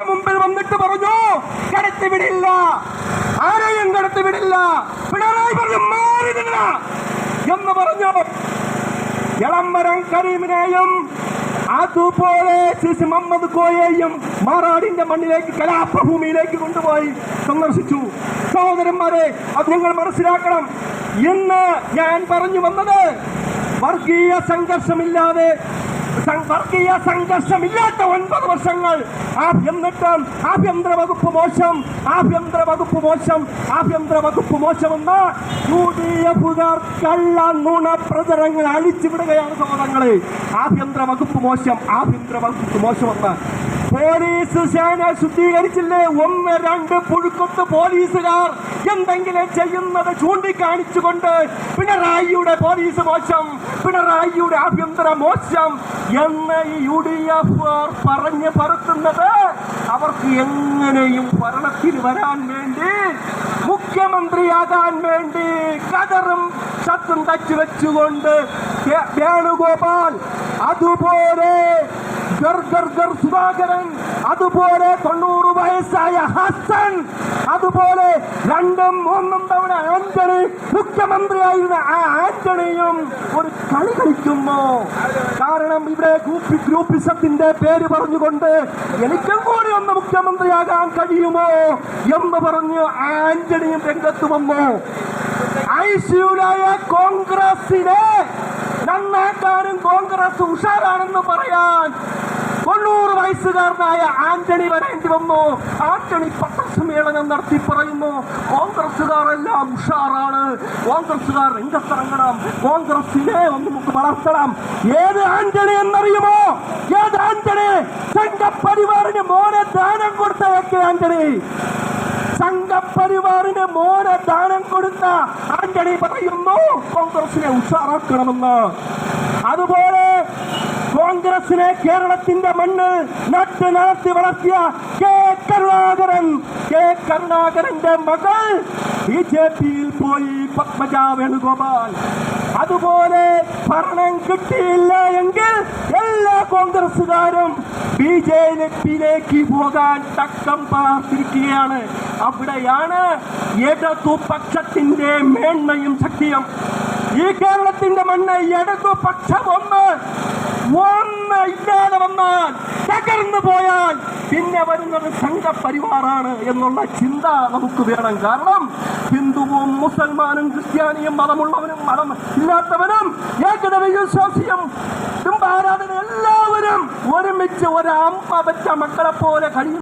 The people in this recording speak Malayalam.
മുമ്പിൽ വന്നിട്ട് പറഞ്ഞു കടത്തിവിടില്ല, ആരെയും കടത്തിവിടില്ല. പിണറായി പറഞ്ഞു മാറില്ല എന്ന് പറഞ്ഞു. എളമരം കരീമിനെയും അതുപോലെ സിസി മുഹമ്മദ് കോയെയും മാറാടിന്റെ മണ്ണിലേക്ക് കലാപഭൂമിയിലേക്ക് കൊണ്ടുപോയി സന്ദർശിച്ചു. സഹോദരന്മാരെ, അത് നിങ്ങൾ മനസ്സിലാക്കണം. ഇന്ന് ഞാൻ പറഞ്ഞു വന്നത് വർഗീയ സംഘർഷമില്ലാത്ത 9 വർഷങ്ങൾ. എന്നിട്ടും ആഭ്യന്തര വകുപ്പ് മോശമെന്ന UDF-കാർ കള്ള നുണ പ്രചരണങ്ങൾ അഴിച്ചുവിടുകയാണ് സഹോദരങ്ങളെ. ആഭ്യന്തര വകുപ്പ് മോശമെന്ന് പോലീസ് സേന ശുദ്ധീകരിച്ചില്ലേ? 1-2 പുഴുക്കൊത്ത് പോലീസുകാർ എന്തെങ്കിലും ചെയ്യുന്നത് ചൂണ്ടിക്കാണിച്ചുകൊണ്ട് പിണറായിയുടെ പോലീസ് മോശം, പിണറായിയുടെ ആഭ്യന്തര മോശം എന്ന് ഈ UDF പറഞ്ഞ് പരത്തുന്നത് അവർക്ക് എങ്ങനെയും ഭരണത്തിൽ വരാൻ വേണ്ടി, മുഖ്യമന്ത്രിയാകാൻ വേണ്ടി കതറും ഷർട്ടും തച്ചു വെച്ചുകൊണ്ട് വേണുഗോപാൽ, അതുപോലെ സുധാകരൻ, അതുപോലെ 90 വയസ്സായ ഹസൻ, അതുപോലെ 2-3 തവണ ആന്റണി മുഖ്യമന്ത്രിയായിരുന്ന ആ ആന്റണിയും ഒരു കളി കളിക്കുന്നു. കാരണം ഇവിടെ ഗ്രൂപ്പിസത്തിന്റെ പേര് പറഞ്ഞുകൊണ്ട് എനിക്കും കൂടി ഒന്ന് മുഖ്യമന്ത്രിയാകാൻ കഴിയുമോ എന്ന് പറഞ്ഞ് ആന്റണിയും രംഗത്ത് വന്നു. ഐശ്വര്യായ കോൺഗ്രസിനെ നന്നാക്കാനും കോൺഗ്രസ് ഉഷാറാണെന്ന് പറയാൻ 90 വയസ്സുകാരനായ ആന്റണി വരേണ്ടി വന്നു. ആന്റണി പത്രസമ്മേളനം നടത്തി പറയുന്നു, കോൺഗ്രസുകാരെല്ലാം ഉഷാറാണ്, കോൺഗ്രസുകാർ രംഗത്തിറങ്ങണം, കോൺഗ്രസിനെ ഒന്ന് നമുക്ക് വളർത്തണം. ഏത് ആന്റണി എന്നറിയുമോ? ഏത് ആന്റണി? സംഘപരിവാറിന് മോനെ ദാനം കൊടുത്ത ആന്റണി, സംഘപരിവാറിന് മോനെ ദാനം കൊടുത്ത ആന്റണി പറയുന്നു കോൺഗ്രസിനെ ഉഷാറാക്കണമെന്ന്. അതുപോലെ കോൺഗ്രസിനെ കേരളത്തിന്റെ മണ്ണ് നട്ട് നടത്തി വളർത്തിയ കെ കരുണാകരന്റെ മകൾ BJP-യിൽ പോയി, പത്മജ വേണുഗോപാൽ. അതുപോലെ ഭരണം കിട്ടിയില്ല എങ്കിൽ എല്ലാ കോൺഗ്രസുകാരും BJP-യിലേക്ക് പോകാൻ തക്കം പാർത്തിരിക്കുകയാണ്. അവിടെയാണ് ഇടതുപക്ഷത്തിന്റെ മേന്മയും ശക്തിയും. ഈ കേരളത്തിന്റെ മണ്ണ് ഇടതുപക്ഷം ഒന്ന് ഇല്ലാതെ വന്നാൽ, തകർന്നു പോയാൽ പിന്നെ വരുന്നത് സംഘപരിവാറാണ് എന്നുള്ള ചിന്ത നമുക്ക് വേണം. കാരണം ഹിന്ദുവും മുസൽമാനും ക്രിസ്ത്യാനിയും മതമുള്ളവനും മതം ഇല്ലാത്തവനും ഏകദൈവവിശ്വാസിയും ആരാധന എല്ലാവരും ഒരുമിച്ച് ഒരമ്മ വെച്ച മക്കളെ പോലെ കഴിയും.